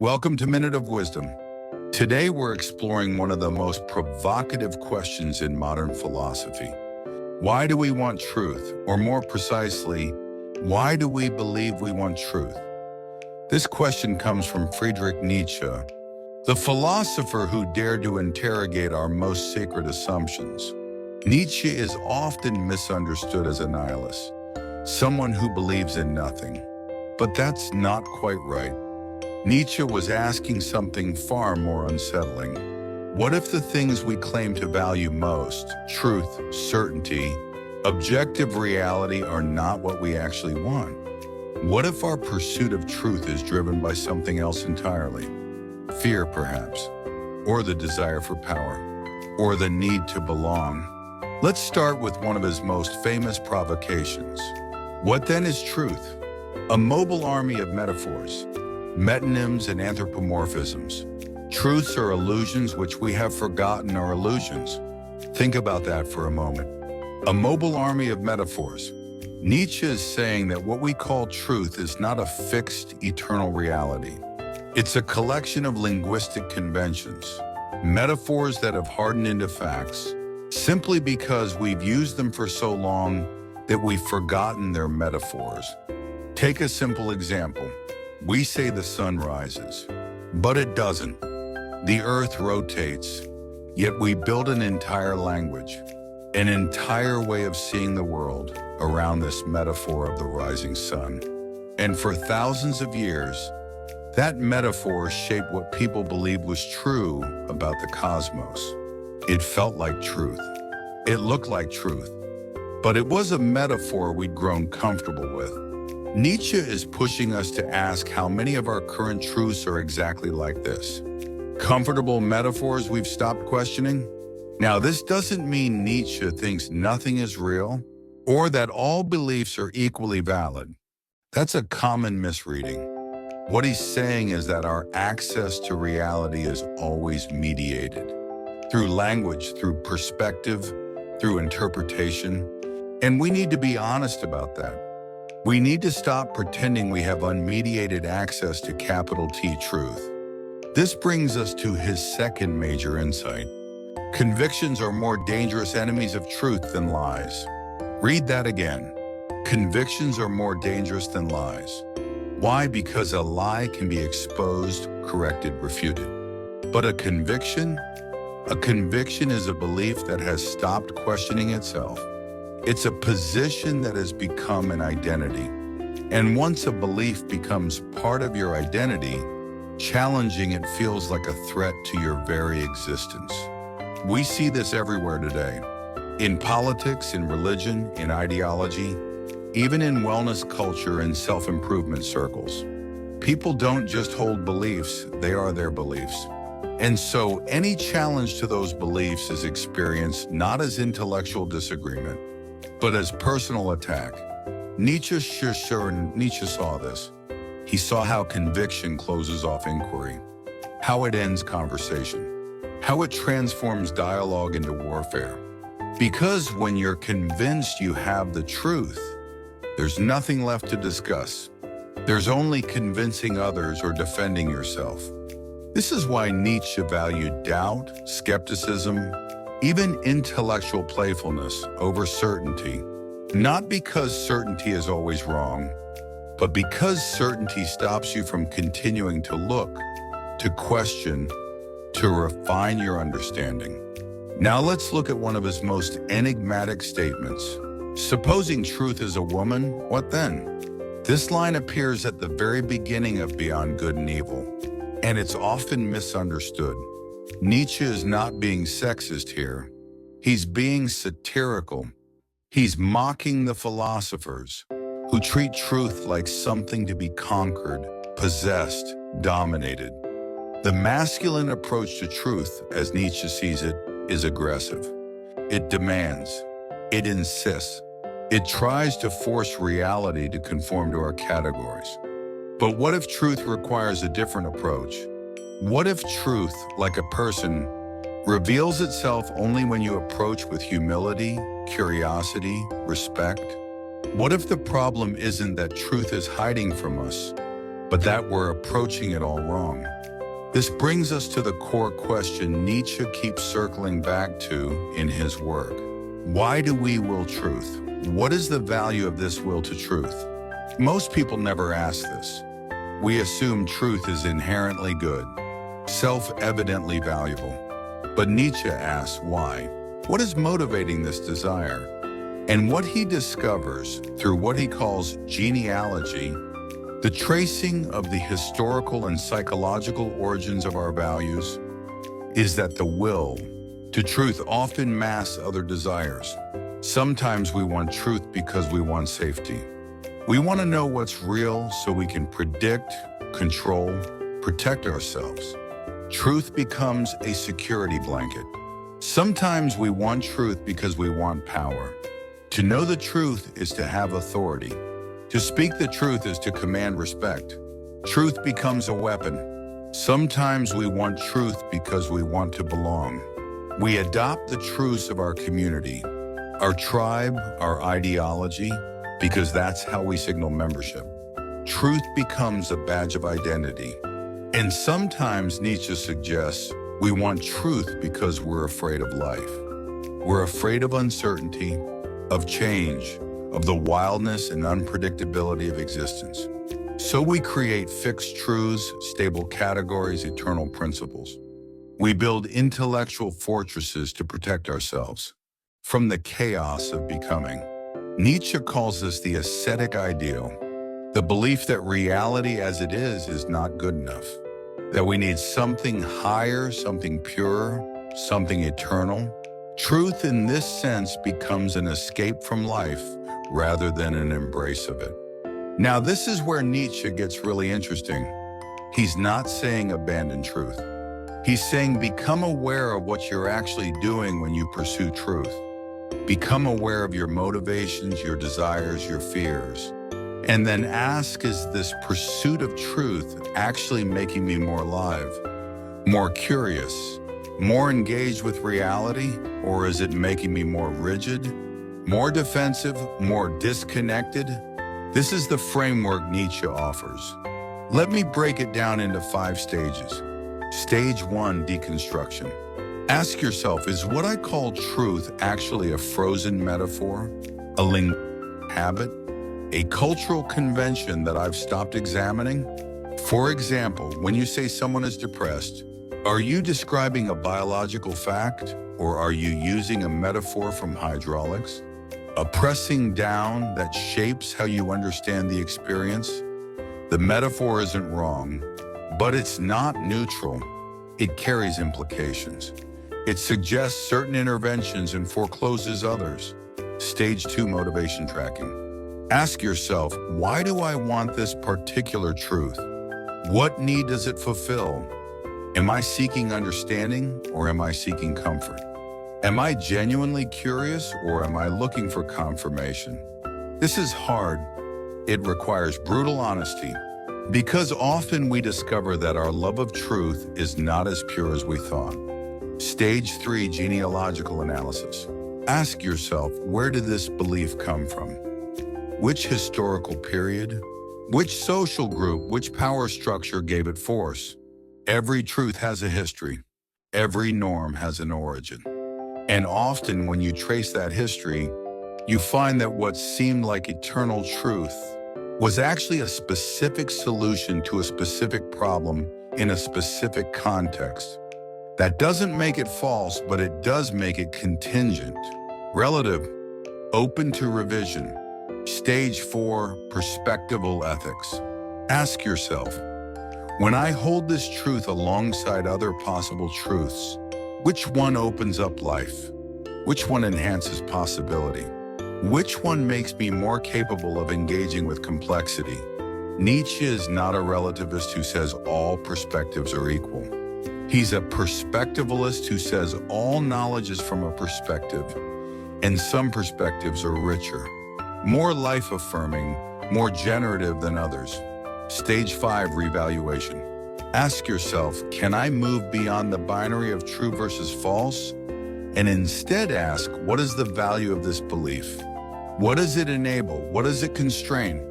Welcome to Minute of Wisdom. Today we're exploring one of the most provocative questions in modern philosophy. Why do we want truth? Or more precisely, why do we believe we want truth? This question comes from Friedrich Nietzsche, the philosopher who dared to interrogate our most sacred assumptions. Nietzsche is often misunderstood as a nihilist, someone who believes in nothing. But that's not quite right. Nietzsche was asking something far more unsettling. What if the things we claim to value most, truth, certainty, objective reality, are not what we actually want? What if our pursuit of truth is driven by something else entirely? Fear, perhaps, or the desire for power, or the need to belong. Let's start with one of his most famous provocations. What then is truth? A mobile army of metaphors, metonyms and anthropomorphisms. Truths are illusions which we have forgotten are illusions. Think about that for a moment. A mobile army of metaphors. Nietzsche is saying that what we call truth is not a fixed, eternal reality. It's a collection of linguistic conventions, metaphors that have hardened into facts, simply because we've used them for so long that we've forgotten their metaphors. Take a simple example. We say the sun rises, but it doesn't. The earth rotates, yet we build an entire language, an entire way of seeing the world around this metaphor of the rising sun. And for thousands of years, that metaphor shaped what people believed was true about the cosmos. It felt like truth. It looked like truth. But it was a metaphor we'd grown comfortable with. Nietzsche is pushing us to ask how many of our current truths are exactly like this. Comfortable metaphors we've stopped questioning? Now, this doesn't mean Nietzsche thinks nothing is real or that all beliefs are equally valid. That's a common misreading. What he's saying is that our access to reality is always mediated through language, through perspective, through interpretation, and we need to be honest about that. We need to stop pretending we have unmediated access to capital T truth. This brings us to his second major insight. Convictions are more dangerous enemies of truth than lies. Read that again. Convictions are more dangerous than lies. Why? Because a lie can be exposed, corrected, refuted. But a conviction is a belief that has stopped questioning itself. It's a position that has become an identity. And once a belief becomes part of your identity, challenging it feels like a threat to your very existence. We see this everywhere today. In politics, in religion, in ideology, even in wellness culture and self-improvement circles. People don't just hold beliefs, they are their beliefs. And so any challenge to those beliefs is experienced not as intellectual disagreement, but as personal attack. Nietzsche saw this. He saw how conviction closes off inquiry, how it ends conversation, how it transforms dialogue into warfare. Because when you're convinced you have the truth, there's nothing left to discuss. There's only convincing others or defending yourself. This is why Nietzsche valued doubt, skepticism, even intellectual playfulness over certainty, not because certainty is always wrong, but because certainty stops you from continuing to look, to question, to refine your understanding. Now let's look at one of his most enigmatic statements. Supposing truth is a woman, what then? This line appears at the very beginning of Beyond Good and Evil, and it's often misunderstood. Nietzsche is not being sexist here. He's being satirical. He's mocking the philosophers who treat truth like something to be conquered, possessed, dominated. The masculine approach to truth, as Nietzsche sees it, is aggressive. It demands. It insists. It tries to force reality to conform to our categories. But what if truth requires a different approach? What if truth, like a person, reveals itself only when you approach with humility, curiosity, respect? What if the problem isn't that truth is hiding from us, but that we're approaching it all wrong. This brings us to the core question Nietzsche keeps circling back to in his work. Why do we will truth? What is the value of this will to truth? Most people never ask this. We assume truth is inherently good, self-evidently valuable. But Nietzsche asks why. What is motivating this desire? And what he discovers through what he calls genealogy, the tracing of the historical and psychological origins of our values, is that the will to truth often masks other desires. Sometimes we want truth because we want safety. We want to know what's real so we can predict, control, protect ourselves. Truth becomes a security blanket. Sometimes we want truth because we want power. To know the truth is to have authority. To speak the truth is to command respect. Truth becomes a weapon. Sometimes we want truth because we want to belong. We adopt the truths of our community, our tribe, our ideology, because that's how we signal membership. Truth becomes a badge of identity. And sometimes Nietzsche suggests we want truth because we're afraid of life. We're afraid of uncertainty, of change, of the wildness and unpredictability of existence. So we create fixed truths, stable categories, eternal principles. We build intellectual fortresses to protect ourselves from the chaos of becoming. Nietzsche calls this the ascetic ideal, the belief that reality as it is not good enough, that we need something higher, something purer, something eternal. Truth in this sense becomes an escape from life rather than an embrace of it. Now, this is where Nietzsche gets really interesting. He's not saying abandon truth. He's saying become aware of what you're actually doing when you pursue truth. Become aware of your motivations, your desires, your fears. And then ask, is this pursuit of truth actually making me more alive, more curious, more engaged with reality, or is it making me more rigid, more defensive, more disconnected? This is the framework Nietzsche offers. Let me break it down into 5 stages. Stage 1, deconstruction. Ask yourself, is what I call truth actually a frozen metaphor, a linguistic habit, a cultural convention that I've stopped examining? For example, when you say someone is depressed, are you describing a biological fact, or are you using a metaphor from hydraulics? A pressing down that shapes how you understand the experience? The metaphor isn't wrong, but it's not neutral. It carries implications. It suggests certain interventions and forecloses others. Stage 2, motivation tracking. Ask yourself, why do I want this particular truth? What need does it fulfill? Am I seeking understanding or am I seeking comfort? Am I genuinely curious or am I looking for confirmation? This is hard. It requires brutal honesty because often we discover that our love of truth is not as pure as we thought. Stage 3, genealogical analysis. Ask yourself, where did this belief come from? Which historical period? Which social group, which power structure gave it force? Every truth has a history. Every norm has an origin. And often when you trace that history, you find that what seemed like eternal truth was actually a specific solution to a specific problem in a specific context. That doesn't make it false, but it does make it contingent, relative, open to revision. Stage 4, perspectival ethics. Ask yourself, when I hold this truth alongside other possible truths, which one opens up life? Which one enhances possibility? Which one makes me more capable of engaging with complexity? Nietzsche is not a relativist who says all perspectives are equal. He's a perspectivalist who says all knowledge is from a perspective, and some perspectives are richer, more life-affirming, more generative than others. Stage 5, revaluation. Ask yourself, can I move beyond the binary of true versus false? And instead ask, what is the value of this belief? What does it enable? What does it constrain?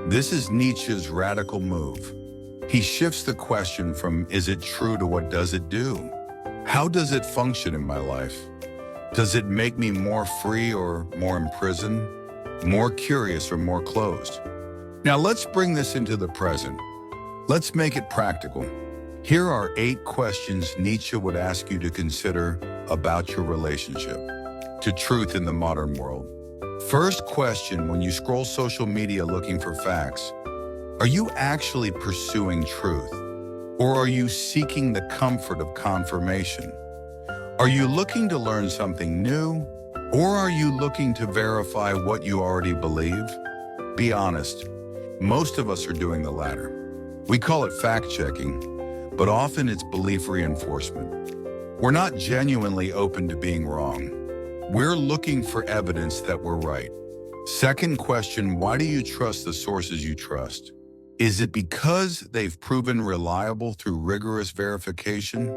This is Nietzsche's radical move. He shifts the question from is it true to what does it do? How does it function in my life? Does it make me more free or more imprisoned? More curious or more closed? Now let's bring this into the present. Let's make it practical. Here are 8 questions Nietzsche would ask you to consider about your relationship to truth in the modern world. First question, when you scroll social media looking for facts, are you actually pursuing truth? Or are you seeking the comfort of confirmation? Are you looking to learn something new? Or are you looking to verify what you already believe? Be honest. Most of us are doing the latter. We call it fact-checking, but often it's belief reinforcement. We're not genuinely open to being wrong. We're looking for evidence that we're right. Second question, why do you trust the sources you trust? Is it because they've proven reliable through rigorous verification?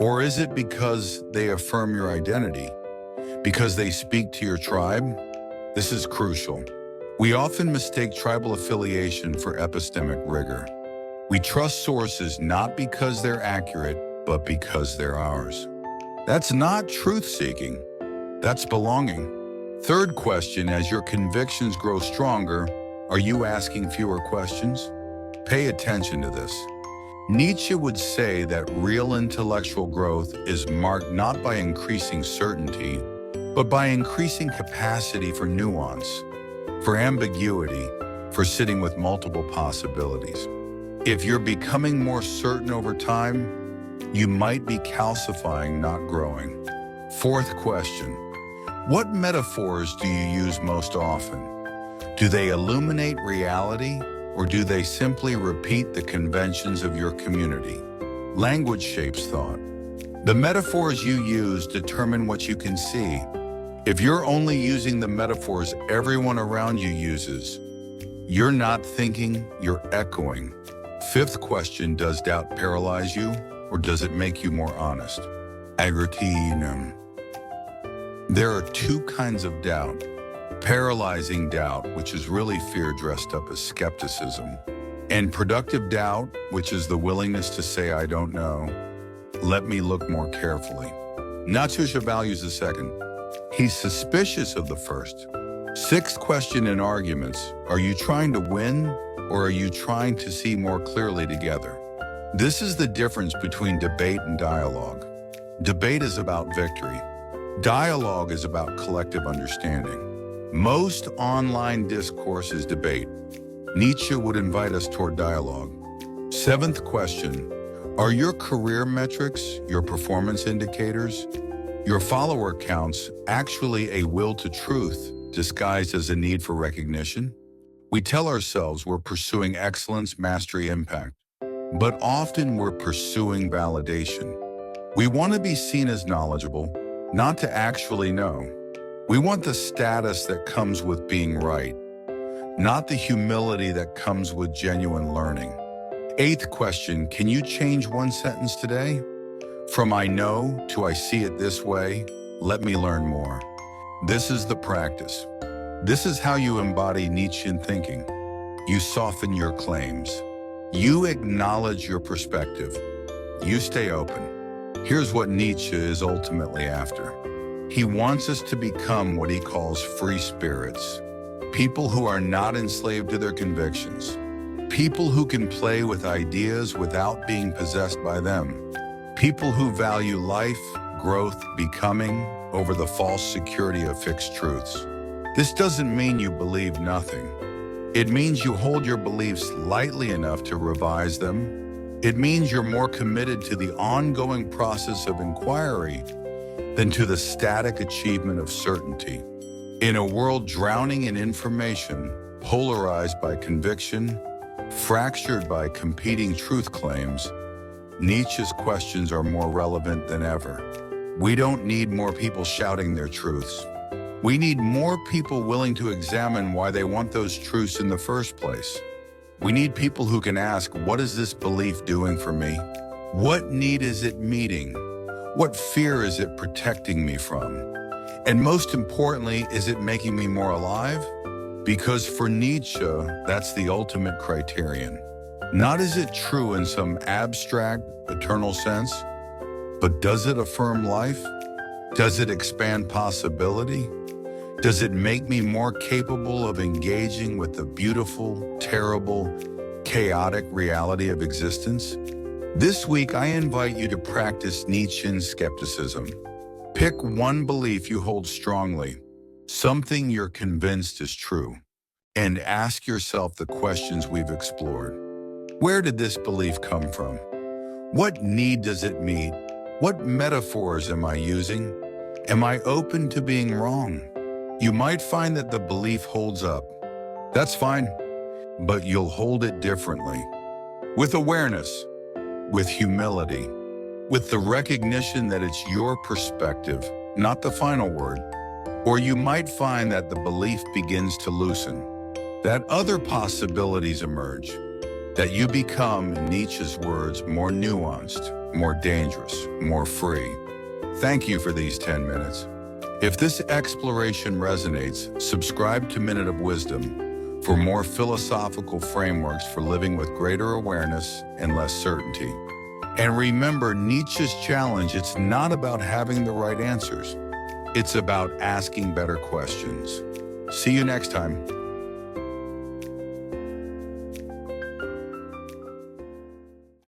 Or is it because they affirm your identity? Because they speak to your tribe? This is crucial. We often mistake tribal affiliation for epistemic rigor. We trust sources not because they're accurate, but because they're ours. That's not truth-seeking. That's belonging. Third question, as your convictions grow stronger, are you asking fewer questions? Pay attention to this. Nietzsche would say that real intellectual growth is marked not by increasing certainty, but by increasing capacity for nuance, for ambiguity, for sitting with multiple possibilities. If you're becoming more certain over time, you might be calcifying, not growing. Fourth question, what metaphors do you use most often? Do they illuminate reality, or do they simply repeat the conventions of your community? Language shapes thought. The metaphors you use determine what you can see. If you're only using the metaphors everyone around you uses, you're not thinking, you're echoing. Fifth question, does doubt paralyze you, or does it make you more honest? Agritinum. There are 2 kinds of doubt. Paralyzing doubt, which is really fear dressed up as skepticism, and productive doubt, which is the willingness to say, I don't know. Let me look more carefully. Nietzsche values the second. He's suspicious of the first. Sixth question in arguments, are you trying to win, or are you trying to see more clearly together? This is the difference between debate and dialogue. Debate is about victory. Dialogue is about collective understanding. Most online discourse is debate. Nietzsche would invite us toward dialogue. Seventh question, are your career metrics, your performance indicators, your follower counts actually a will to truth disguised as a need for recognition? We tell ourselves we're pursuing excellence, mastery, impact, but often we're pursuing validation. We want to be seen as knowledgeable, not to actually know. We want the status that comes with being right, not the humility that comes with genuine learning. Eighth question, can you change one sentence today? From I know to I see it this way, let me learn more. This is the practice. This is how you embody Nietzschean thinking. You soften your claims. You acknowledge your perspective. You stay open. Here's what Nietzsche is ultimately after. He wants us to become what he calls free spirits, people who are not enslaved to their convictions, people who can play with ideas without being possessed by them, people who value life, growth, becoming over the false security of fixed truths. This doesn't mean you believe nothing. It means you hold your beliefs lightly enough to revise them. It means you're more committed to the ongoing process of inquiry than to the static achievement of certainty. In a world drowning in information, polarized by conviction, fractured by competing truth claims, Nietzsche's questions are more relevant than ever. We don't need more people shouting their truths. We need more people willing to examine why they want those truths in the first place. We need people who can ask, what is this belief doing for me? What need is it meeting? What fear is it protecting me from? And most importantly, is it making me more alive? Because for Nietzsche, that's the ultimate criterion. Not is it true in some abstract, eternal sense, but does it affirm life? Does it expand possibility? Does it make me more capable of engaging with the beautiful, terrible, chaotic reality of existence? This week, I invite you to practice Nietzschean skepticism. Pick one belief you hold strongly, something you're convinced is true, and ask yourself the questions we've explored. Where did this belief come from? What need does it meet? What metaphors am I using? Am I open to being wrong? You might find that the belief holds up. That's fine, but you'll hold it differently. With awareness, with humility, with the recognition that it's your perspective, not the final word. Or you might find that the belief begins to loosen, that other possibilities emerge, that you become, in Nietzsche's words, more nuanced, more dangerous, more free. Thank you for these 10 minutes. If this exploration resonates, subscribe to Minute of Wisdom for more philosophical frameworks for living with greater awareness and less certainty. And remember Nietzsche's challenge, it's not about having the right answers. It's about asking better questions. See you next time.